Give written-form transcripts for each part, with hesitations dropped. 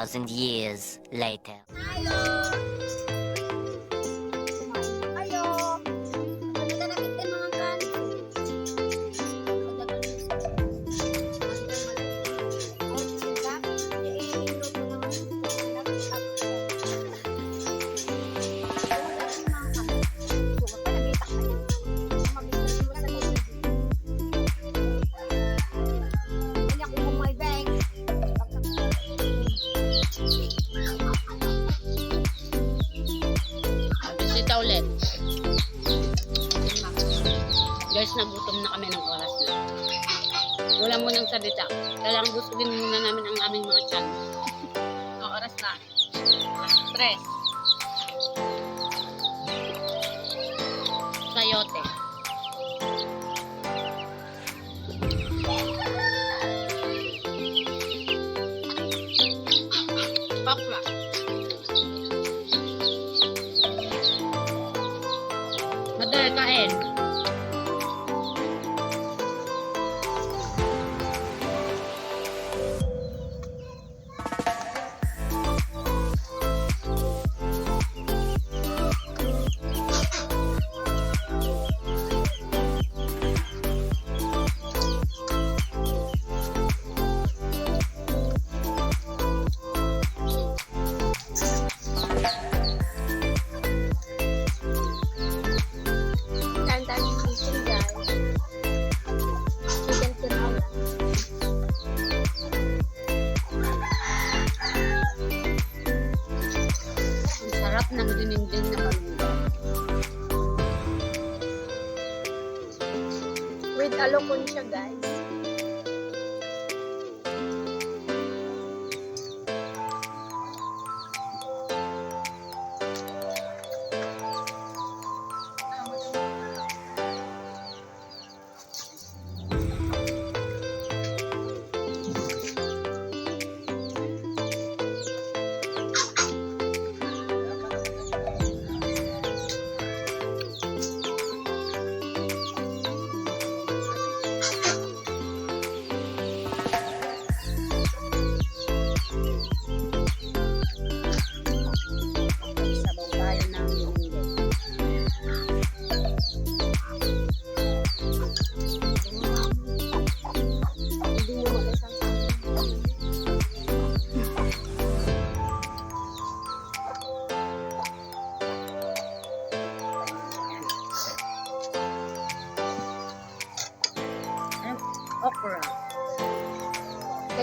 Thousand years later. Ulit. Guys, nagutom na kami ng oras na. Wala mo nang salita. Kailangan busugin muna namin ang aming mga tiyan. Ang oras na. Stress. Sayote. Pakla. Madali kain. Ng dinding na malunggay. With alokon siya, guys.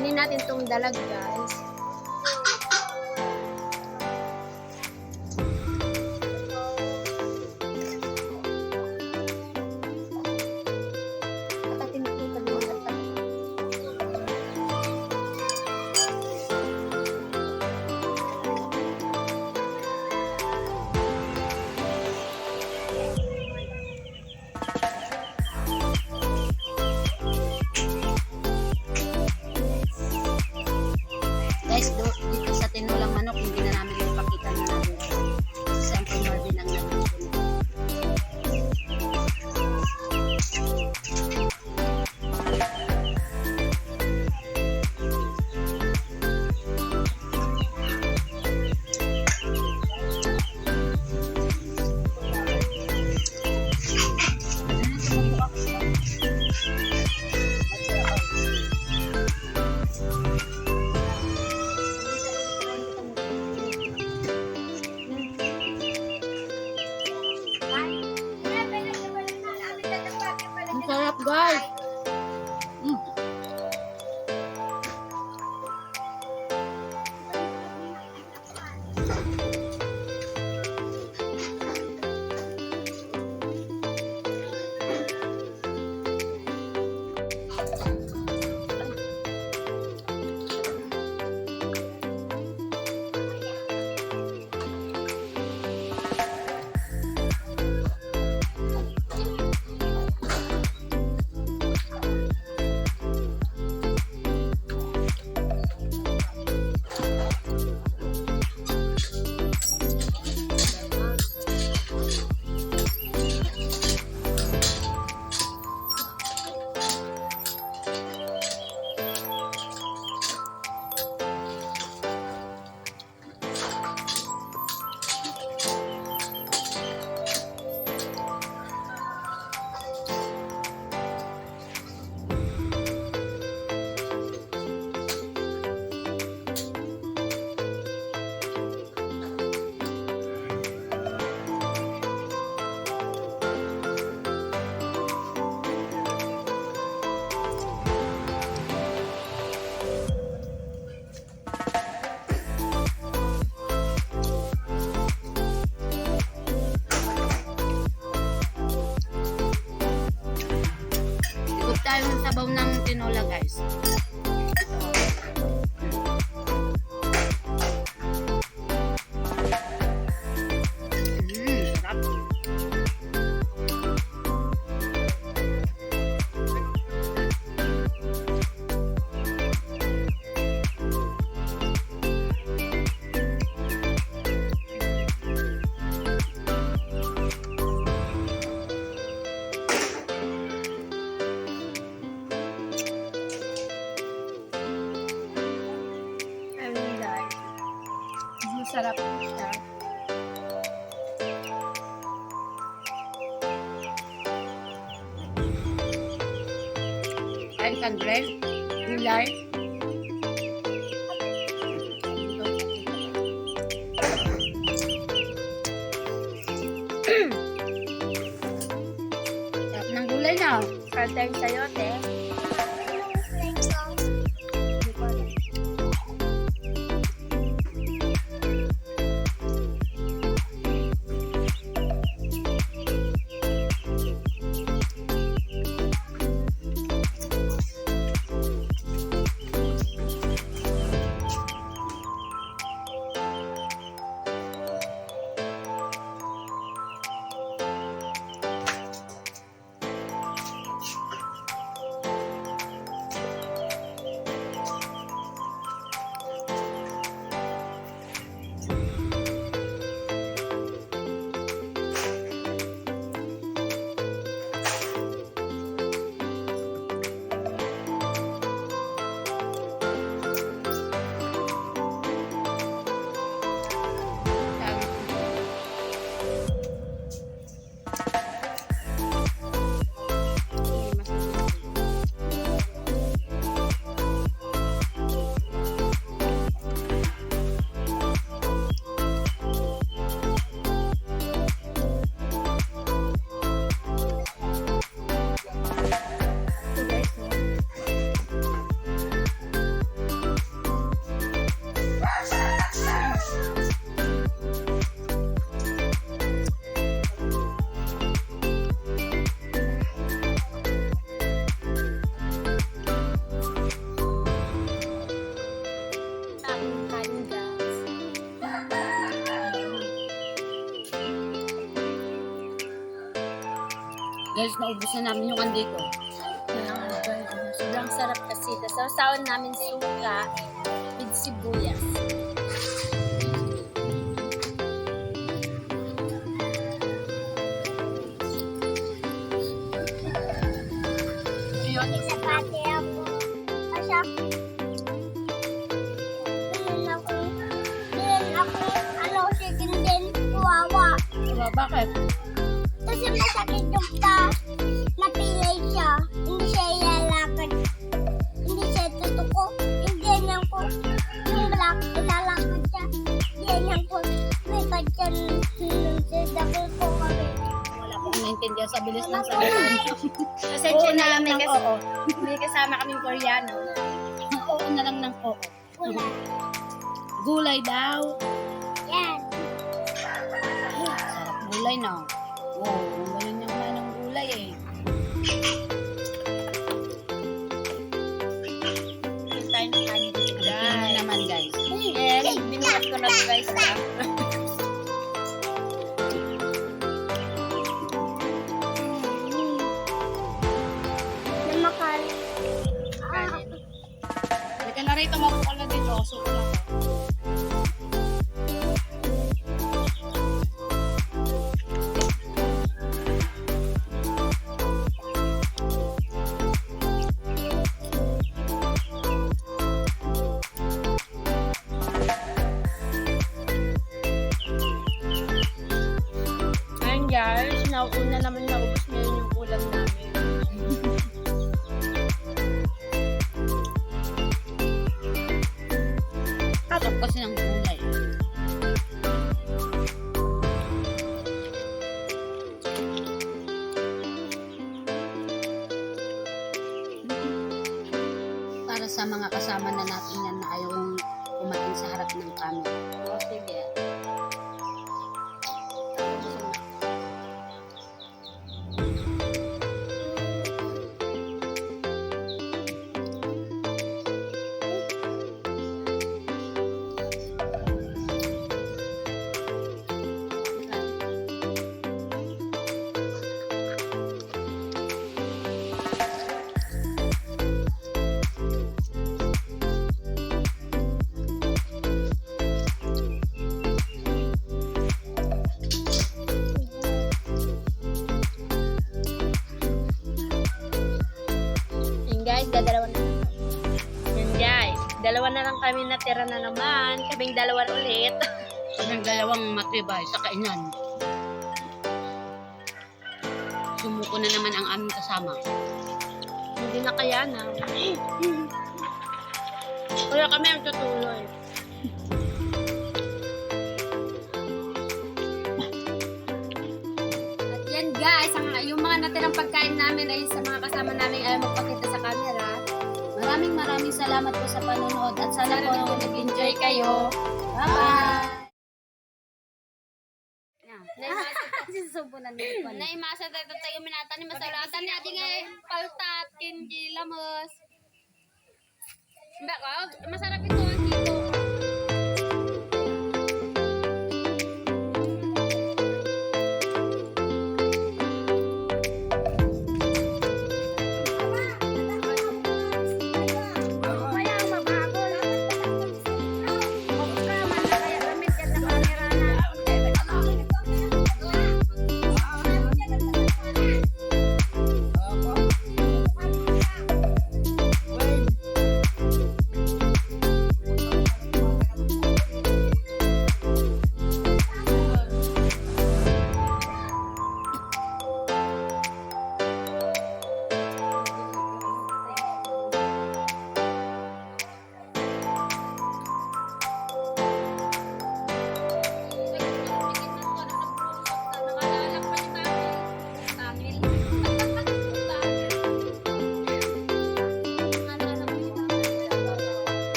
Kainin natin tong dalag, guys. Patatin ko ito ng mga tayo. Guys, dito sa tinulang manok, hindi na namin ipakita na natin. Kasi siyempre Marvin ang nagtutulog. Ang sarap, guys. Ikot tayo ng sabaw ng tinola, guys. Sarap. Ayun, guys. Masarap po siya. Kain ka, Dre. Gulay. Sarap ng gulay na. Sarap tayong sayote. Guys, naubos na namin yung andito. Kaya nga, guys, sobrang sarap kasi. Tapos sausawan namin suka with sibuyas. Yun. Pati ako. Kasi bilhin ako, chicken din, kuwawa. Diba, bakit? Kasi masakit yung napilay siya. Hindi siya ilalakad. Hindi siya tutuko. Hindi niya ko. Yung black, ilalakad siya. Hindi niya ko. May kadyan. Sinunsidakol ko kami. Wala akong naintindihan sa bilis ng salita. Pasensya na lang, ng oo. may kasama kaming Koreano. Oo na lang ng oo. Wala. Gulay daw. Yan. Sarap gulay na. Oo, ang galing niya kumain ng gulay eh. Yung tayo ng kanin dito, Ano guys. naman guys? And binuhat ko na to, guys. Ha? Namakal. Kanin. Halika na rito, mapukal na dito. Suko lang. Ayun, guys. Nauna naman naubos ngayon yung ulam namin. Sarap kasi ng gulay. Para sa mga kasama na natin yan na ayong kumain sa harap ng camera. O, sige. Yun, guys, dadalawa na. Yun, guys. Dalawa na lang kami natira na naman. Kaming dalawa ulit. Kaming dalawang matibay sa kainan. Sumuko na naman ang aming kasama. Hindi na kaya na. Kaya kami ang tutuloy. At yan, guys, yung mga natirang pagkain namin ay sa mga kasama namin ay magpakita sa camera. Maraming salamat po sa panonood at sana po Nag-enjoy kayo. Bye-bye! Naimasa tayo tayo minata ni masalatan ni adi ngay paltat kinji lamos. Mbak ko, masarap ito ang dito.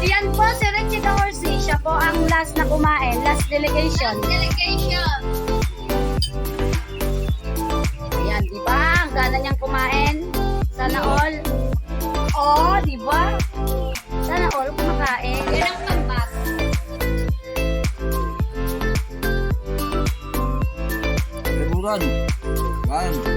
Yan po, si Richie Dorsey. Siya po ang last na kumain. Last delegation. Delegation. Ayan, di ba? babae. Yan ang pambat. Rebutan. 1,